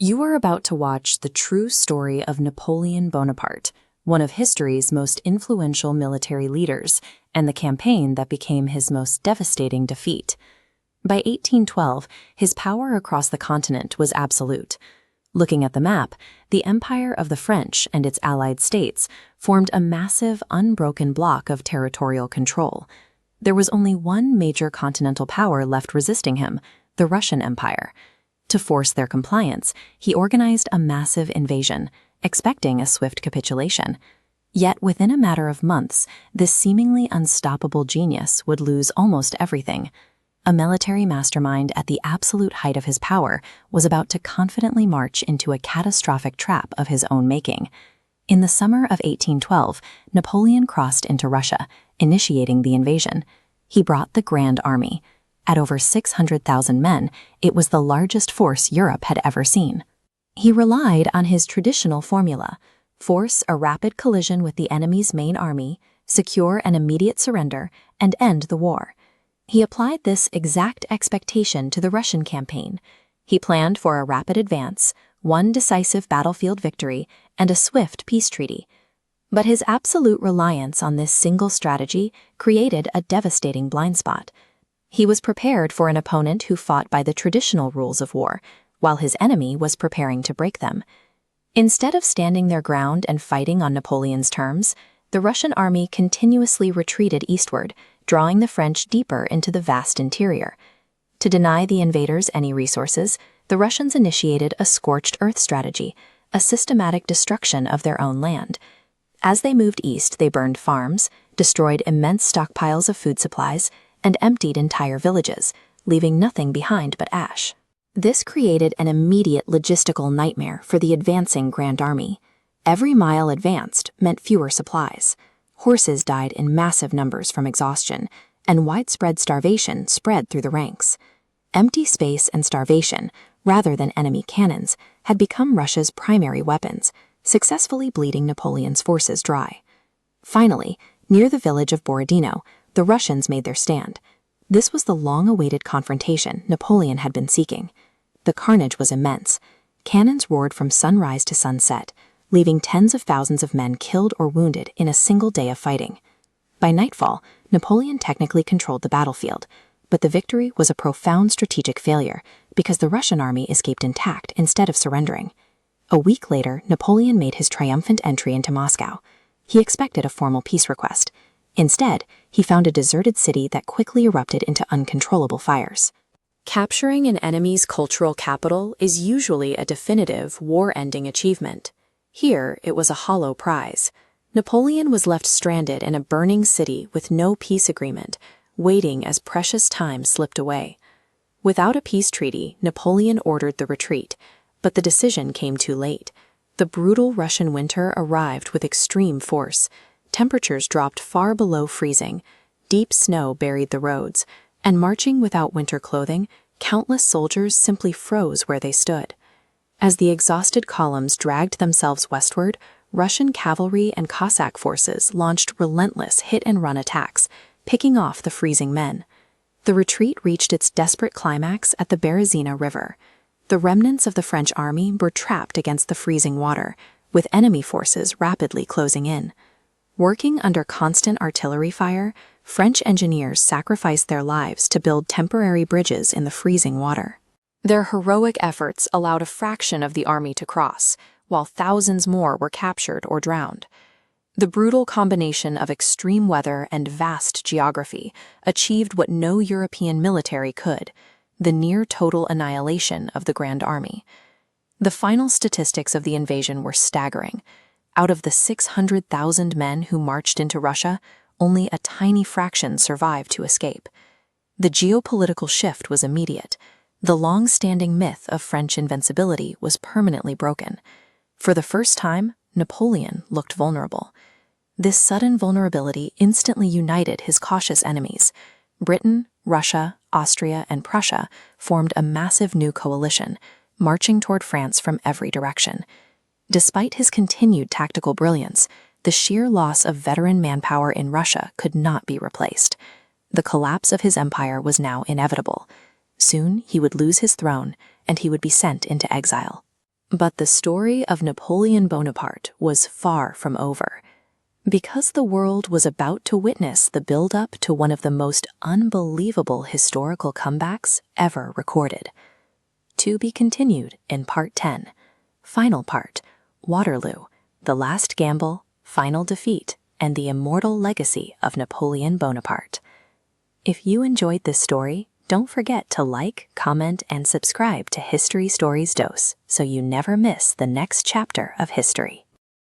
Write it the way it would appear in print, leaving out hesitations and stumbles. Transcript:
You are about to watch the true story of Napoleon Bonaparte, one of history's most influential military leaders, and the campaign that became his most devastating defeat. By 1812, his power across the continent was absolute. Looking at the map, the Empire of the French and its allied states formed a massive, unbroken block of territorial control. There was only one major continental power left resisting him, the Russian Empire. To force their compliance, he organized a massive invasion, expecting a swift capitulation. Yet within a matter of months, this seemingly unstoppable genius would lose almost everything. A military mastermind at the absolute height of his power was about to confidently march into a catastrophic trap of his own making. In the summer of 1812, Napoleon crossed into Russia, initiating the invasion. He brought the Grand Army. At over 600,000 men, it was the largest force Europe had ever seen. He relied on his traditional formula: force a rapid collision with the enemy's main army, secure an immediate surrender, and end the war. He applied this exact expectation to the Russian campaign. He planned for a rapid advance, one decisive battlefield victory, and a swift peace treaty. But his absolute reliance on this single strategy created a devastating blind spot. He was prepared for an opponent who fought by the traditional rules of war, while his enemy was preparing to break them. Instead of standing their ground and fighting on Napoleon's terms, the Russian army continuously retreated eastward, drawing the French deeper into the vast interior. To deny the invaders any resources, the Russians initiated a scorched earth strategy, a systematic destruction of their own land. As they moved east, they burned farms, destroyed immense stockpiles of food supplies, and emptied entire villages, leaving nothing behind but ash. This created an immediate logistical nightmare for the advancing Grand Army. Every mile advanced meant fewer supplies. Horses died in massive numbers from exhaustion, and widespread starvation spread through the ranks. Empty space and starvation, rather than enemy cannons, had become Russia's primary weapons, successfully bleeding Napoleon's forces dry. Finally, near the village of Borodino, the Russians made their stand. This was the long-awaited confrontation Napoleon had been seeking. The carnage was immense. Cannons roared from sunrise to sunset, leaving tens of thousands of men killed or wounded in a single day of fighting. By nightfall, Napoleon technically controlled the battlefield, but the victory was a profound strategic failure because the Russian army escaped intact instead of surrendering. A week later, Napoleon made his triumphant entry into Moscow. He expected a formal peace request. Instead, he found a deserted city that quickly erupted into uncontrollable fires. Capturing an enemy's cultural capital is usually a definitive, war-ending achievement. Here, it was a hollow prize. Napoleon was left stranded in a burning city with no peace agreement, waiting as precious time slipped away. Without a peace treaty, Napoleon ordered the retreat, but the decision came too late. The brutal Russian winter arrived with extreme force. Temperatures dropped far below freezing, deep snow buried the roads, and marching without winter clothing, countless soldiers simply froze where they stood. As the exhausted columns dragged themselves westward, Russian cavalry and Cossack forces launched relentless hit-and-run attacks, picking off the freezing men. The retreat reached its desperate climax at the Berezina River. The remnants of the French army were trapped against the freezing water, with enemy forces rapidly closing in. Working under constant artillery fire, French engineers sacrificed their lives to build temporary bridges in the freezing water. Their heroic efforts allowed a fraction of the army to cross, while thousands more were captured or drowned. The brutal combination of extreme weather and vast geography achieved what no European military could: the near-total annihilation of the Grand Army. The final statistics of the invasion were staggering. Out of the 600,000 men who marched into Russia, only a tiny fraction survived to escape. The geopolitical shift was immediate. The long-standing myth of French invincibility was permanently broken. For the first time, Napoleon looked vulnerable. This sudden vulnerability instantly united his cautious enemies. Britain, Russia, Austria, and Prussia formed a massive new coalition, marching toward France from every direction. Despite his continued tactical brilliance, the sheer loss of veteran manpower in Russia could not be replaced. The collapse of his empire was now inevitable. Soon he would lose his throne, and he would be sent into exile. But the story of Napoleon Bonaparte was far from over, because the world was about to witness the build-up to one of the most unbelievable historical comebacks ever recorded. To be continued in Part 10, Final Part, Waterloo, The Last Gamble, Final Defeat, and the Immortal Legacy of Napoleon Bonaparte. If you enjoyed this story, don't forget to like, comment, and subscribe to History Stories Dose so you never miss the next chapter of history.